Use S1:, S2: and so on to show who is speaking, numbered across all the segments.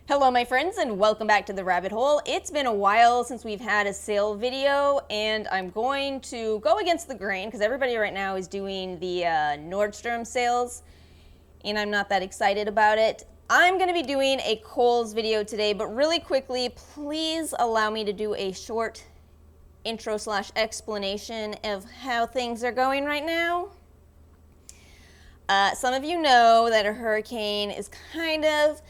S1: Hello my friends and welcome back to the rabbit hole. It's been a while since we've had a sale video and I'm going to go against the grain because everybody right now is doing the Nordstrom sales and I'm not that excited about it. I'm going to be doing a Kohl's video today, but really quickly, please allow me to do a short intro / explanation of how things are going right now. Some of you know that a hurricane is kind of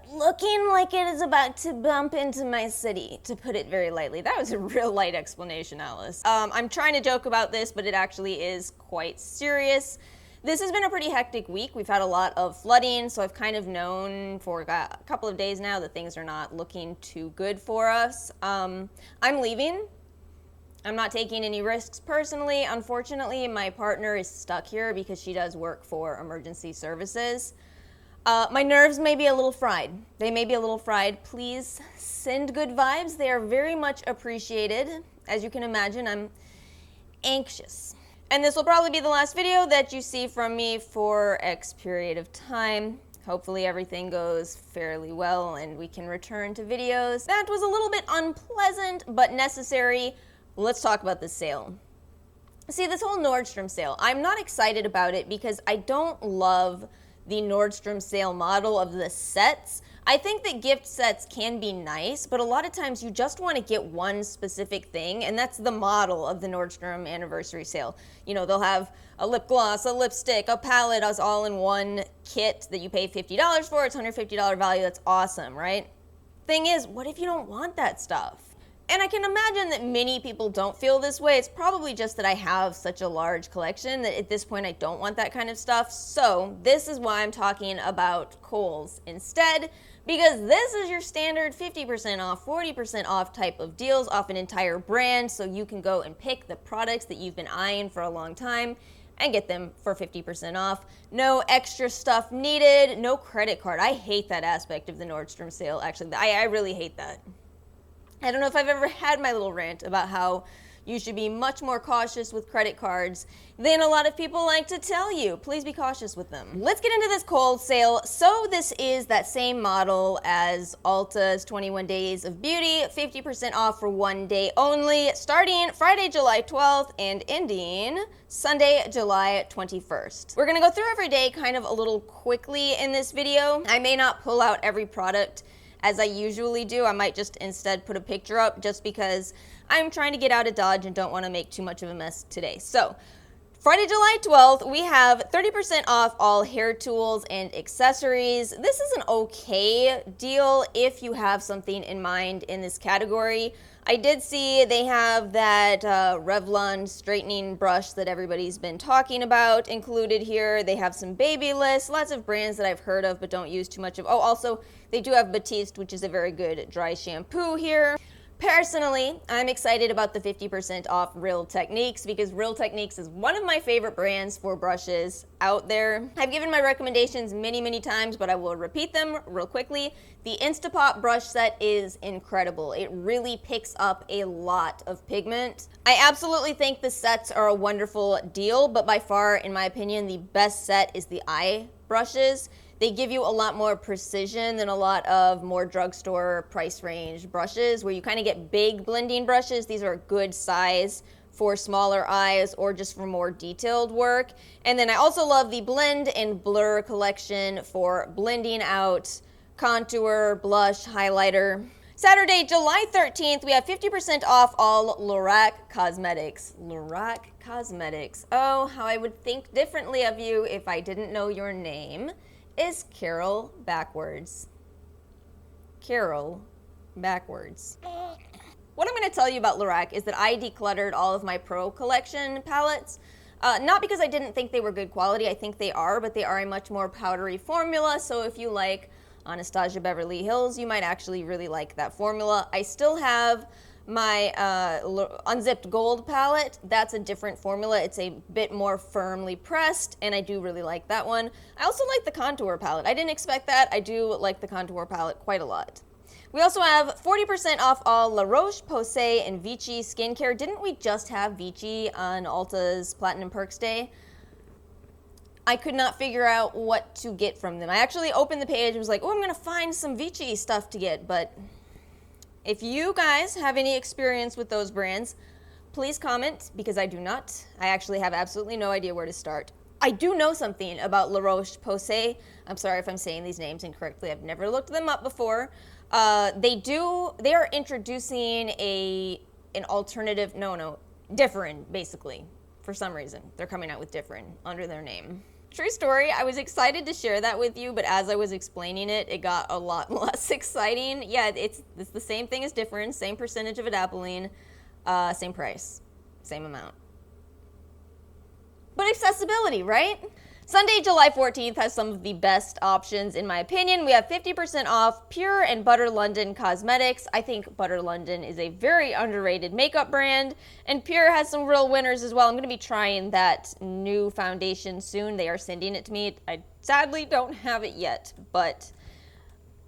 S1: looking like it is about to bump into my city, to put it very lightly. That was a real light explanation, Alice. I'm trying to joke about this, but it actually is quite serious. This has been a pretty hectic week. We've had a lot of flooding, so I've kind of known for a couple of days now that things are not looking too good for us. I'm leaving. I'm not taking any risks personally. Unfortunately, my partner is stuck here because she does work for emergency services. My nerves may be a little fried. They may be a little fried. Please send good vibes. They are very much appreciated. As you can imagine, I'm anxious. And this will probably be the last video that you see from me for X period of time. Hopefully everything goes fairly well and we can return to videos. That was a little bit unpleasant, but necessary. Let's talk about this sale. See, this whole Nordstrom sale, I'm not excited about it because I don't love the Nordstrom sale model of the sets. I think that gift sets can be nice, but a lot of times you just want to get one specific thing, and that's the model of the Nordstrom anniversary sale. You know, they'll have a lip gloss, a lipstick, a palette, as all in one kit that you pay $50 for. It's $150 value. That's awesome, right? Thing is, what if you don't want that stuff? And I can imagine that many people don't feel this way. It's probably just that I have such a large collection that at this point I don't want that kind of stuff. So this is why I'm talking about Kohl's instead, because this is your standard 50% off, 40% off type of deals off an entire brand, so you can go and pick the products that you've been eyeing for a long time and get them for 50% off. No extra stuff needed, no credit card. I hate that aspect of the Nordstrom sale, actually. I really hate that. I don't know if I've ever had my little rant about how you should be much more cautious with credit cards than a lot of people like to tell you. Please be cautious with them. Let's get into this Kohl's sale. So this is that same model as Ulta's 21 Days of Beauty, 50% off for one day only, starting Friday, July 12th and ending Sunday, July 21st. We're gonna go through every day kind of a little quickly in this video. I may not pull out every product as I usually do. I might just instead put a picture up just because I'm trying to get out of Dodge and don't want to make too much of a mess today. So Friday, July 12th, we have 30% off all hair tools and accessories. This is an okay deal if you have something in mind in this category. I did see they have that Revlon straightening brush that everybody's been talking about included here. They have some Babyliss, lots of brands that I've heard of but don't use too much of. Oh, also, they do have Batiste, which is a very good dry shampoo here. Personally, I'm excited about the 50% off Real Techniques because Real Techniques is one of my favorite brands for brushes out there. I've given my recommendations many times, but I will repeat them real quickly. The Instapop brush set is incredible. It really picks up a lot of pigment. I absolutely think the sets are a wonderful deal, but by far, in my opinion, the best set is the eye brushes. They give you a lot more precision than a lot of more drugstore price range brushes where you kind of get big blending brushes. These are a good size for smaller eyes or just for more detailed work. And then I also love the Blend and Blur collection for blending out contour, blush, highlighter. Saturday, July 13th, we have 50% off all Lorac Cosmetics. Lorac Cosmetics. Oh, how I would think differently of you if I didn't know your name. Is Carol backwards. Carol backwards. What I'm going to tell you about Lorac is that I decluttered all of my Pro collection palettes. Not because I didn't think they were good quality, I think they are, but they are a much more powdery formula, so if you like Anastasia Beverly Hills, you might actually really like that formula. I still have my Unzipped Gold palette. That's a different formula. It's a bit more firmly pressed, and I do really like that one. I also like the Contour palette. I didn't expect that. I do like the Contour palette quite a lot. We also have 40% off all La Roche-Posay and Vichy skincare. Didn't we just have Vichy on Ulta's Platinum Perks Day? I could not figure out what to get from them. I actually opened the page and was like, oh, I'm gonna find some Vichy stuff to get, but if you guys have any experience with those brands, please comment, because I do not. I actually have absolutely no idea where to start. I do know something about La Roche-Posay. I'm sorry if I'm saying these names incorrectly. I've never looked them up before. They are introducing an alternative, Differin, basically. For some reason, they're coming out with Differin under their name. True story, I was excited to share that with you, but as I was explaining it, it got a lot less exciting. Yeah, it's the same thing as Differin, same percentage of adapalene, same price, same amount. But accessibility, right? Sunday, July 14th has some of the best options in my opinion. We have 50% off Pure and Butter London cosmetics. I think Butter London is a very underrated makeup brand, and Pure has some real winners as well. I'm going to be trying that new foundation soon. They are sending it to me. I sadly don't have it yet, but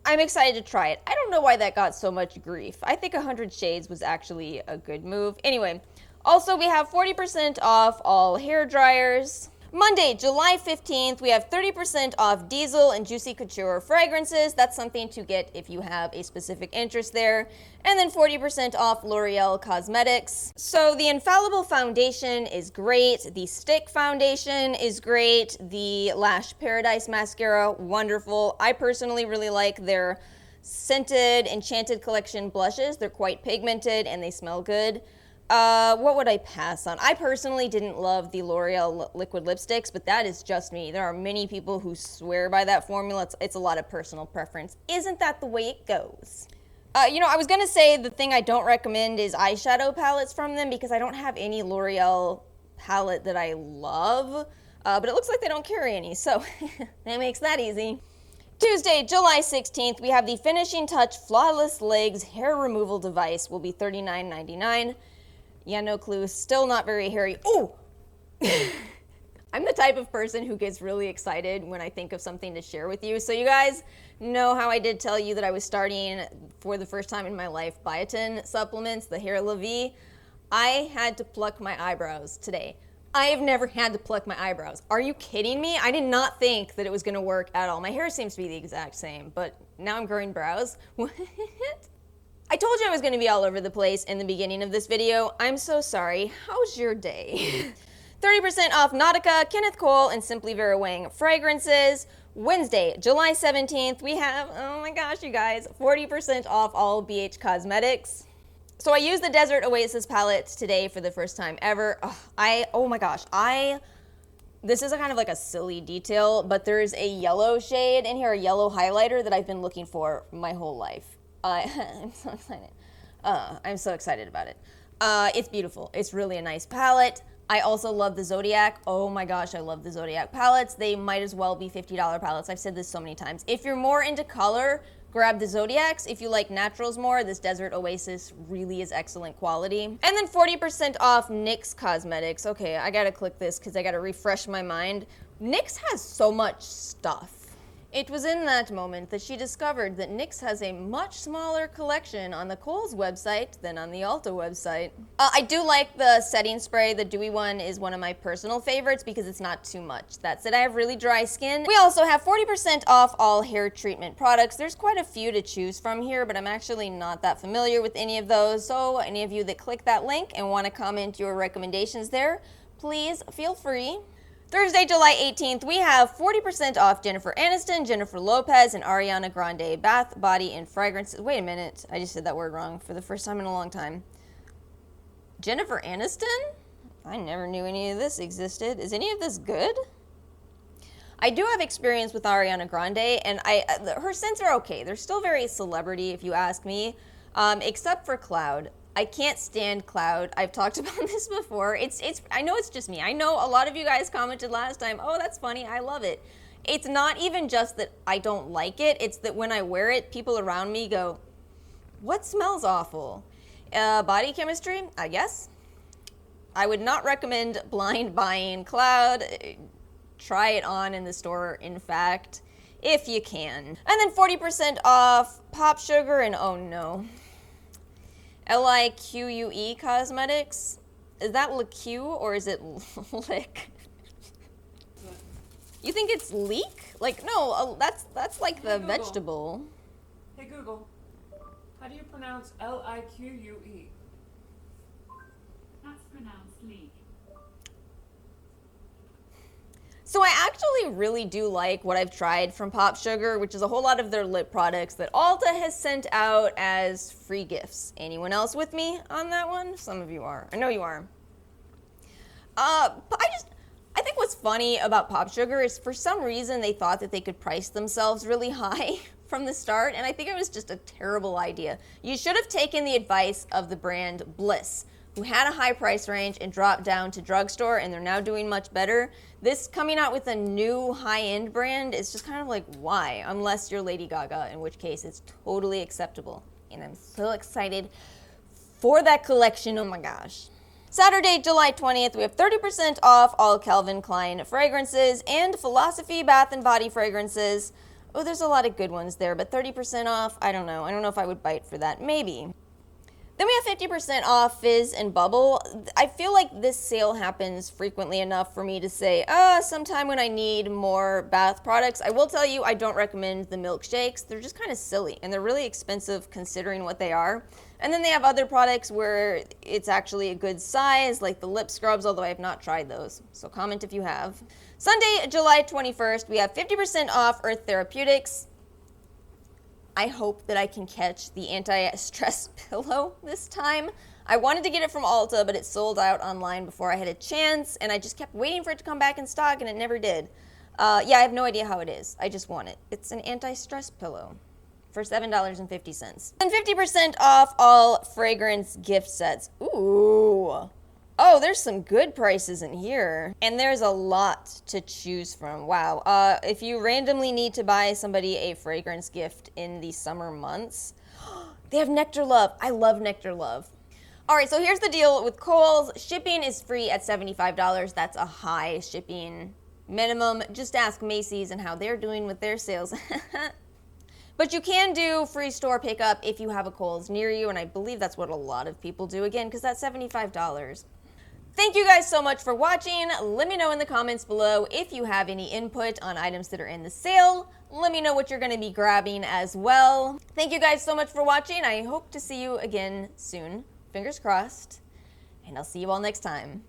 S1: I'm excited to try it. I don't know why that got so much grief. I think 100 Shades was actually a good move. Anyway, also we have 40% off all hair dryers. Monday, July 15th, we have 30% off Diesel and Juicy Couture fragrances. That's something to get if you have a specific interest there. And then 40% off L'Oreal Cosmetics. So the Infallible Foundation is great. The Stick Foundation is great. The Lash Paradise Mascara, wonderful. I personally really like their Scented Enchanted Collection blushes. They're quite pigmented and they smell good. What would I pass on? I personally didn't love the L'Oreal liquid lipsticks, but that is just me. There are many people who swear by that formula. It's a lot of personal preference. Isn't that the way it goes? I was gonna say the thing I don't recommend is eyeshadow palettes from them, because I don't have any L'Oreal palette that I love, but it looks like they don't carry any, so that makes that easy. Tuesday, July 16th, we have the Finishing Touch Flawless Legs Hair Removal Device. Will be $39.99. Yeah, no clue. Still not very hairy. Oh! I'm the type of person who gets really excited when I think of something to share with you. So you guys know how I did tell you that I was starting, for the first time in my life, biotin supplements, the Hair La Vie. I had to pluck my eyebrows today. I have never had to pluck my eyebrows. Are you kidding me? I did not think that it was going to work at all. My hair seems to be the exact same, but now I'm growing brows. What? I told you I was going to be all over the place in the beginning of this video. I'm so sorry. How's your day? 30% off Nautica, Kenneth Kohl, and Simply Vera Wang fragrances. Wednesday, July 17th, we have, oh my gosh, you guys, 40% off all BH Cosmetics. So I used the Desert Oasis palette today for the first time ever. Oh my gosh, this is a kind of like a silly detail, but there's a yellow shade in here, a yellow highlighter that I've been looking for my whole life. I'm so excited. I'm so excited about it. It's beautiful. It's really a nice palette. I also love the Zodiac. Oh my gosh, I love the Zodiac palettes. They might as well be $50 palettes. I've said this so many times. If you're more into color, grab the Zodiacs. If you like naturals more, this Desert Oasis really is excellent quality. And then 40% off NYX Cosmetics. Okay, I gotta click this because I gotta refresh my mind. NYX has so much stuff. It was in that moment that she discovered that NYX has a much smaller collection on the Kohl's website than on the Ulta website. I do like the setting spray. The dewy one is one of my personal favorites because it's not too much. That said, I have really dry skin. We also have 40% off all hair treatment products. There's quite a few to choose from here, but I'm actually not that familiar with any of those. So any of you that click that link and want to comment your recommendations there, please feel free. Thursday, July 18th, we have 40% off Jennifer Aniston, Jennifer Lopez, and Ariana Grande bath, body, and fragrances. Wait a minute, I just said that word wrong for the first time in a long time. Jennifer Aniston? I never knew any of this existed. Is any of this good? I do have experience with Ariana Grande, and her scents are okay. They're still very celebrity, if you ask me, except for Cloud. I can't stand Cloud. I've talked about this before. I know it's just me. I know a lot of you guys commented last time, oh, that's funny, I love it. It's not even just that I don't like it, it's that when I wear it, people around me go, what smells awful? Body chemistry, I guess. I would not recommend blind buying Cloud. Try it on in the store, in fact, if you can. And then 40% off Pop Sugar and oh no. LIQUE Cosmetics. Is that LIQ or is it Lick? You think it's leek? Like, no, that's like the vegetable.
S2: Hey Google, how do you pronounce Lique?
S3: That's pronounced leek.
S1: So I actually really do like what I've tried from Pop Sugar, which is a whole lot of their lip products that Ulta has sent out as free gifts. Anyone else with me on that one? Some of you are. I know you are. But I think what's funny about Pop Sugar is for some reason they thought that they could price themselves really high from the start, and I think it was just a terrible idea. You should have taken the advice of the brand Bliss, who had a high price range and dropped down to drugstore, and they're now doing much better. This coming out with a new high-end brand is just kind of like, why? Unless you're Lady Gaga, in which case it's totally acceptable. And I'm so excited for that collection, oh my gosh. Saturday, July 20th, we have 30% off all Calvin Klein fragrances and Philosophy Bath and Body fragrances. Oh, there's a lot of good ones there, but 30% off, I don't know. I don't know if I would bite for that, maybe. Then we have 50% off Fizz and Bubble. I feel like this sale happens frequently enough for me to say, sometime when I need more bath products. I will tell you, I don't recommend the milkshakes. They're just kind of silly, and they're really expensive considering what they are. And then they have other products where it's actually a good size, like the lip scrubs, although I have not tried those. So comment if you have. Sunday, July 21st, we have 50% off Earth Therapeutics. I hope that I can catch the anti-stress pillow this time. I wanted to get it from Ulta, but it sold out online before I had a chance, and I just kept waiting for it to come back in stock, and it never did. Yeah, I have no idea how it is. I just want it. It's an anti-stress pillow for $7.50. And 50% off all fragrance gift sets. Ooh. Oh, there's some good prices in here. And there's a lot to choose from. Wow. If you randomly need to buy somebody a fragrance gift in the summer months, they have Nectar Love. I love Nectar Love. All right, so here's the deal with Kohl's. Shipping is free at $75. That's a high shipping minimum. Just ask Macy's and how they're doing with their sales. But you can do free store pickup if you have a Kohl's near you, and I believe that's what a lot of people do, again, because that's $75. Thank you guys so much for watching. Let me know in the comments below if you have any input on items that are in the sale. Let me know what you're going to be grabbing as well. Thank you guys so much for watching. I hope to see you again soon. Fingers crossed. And I'll see you all next time.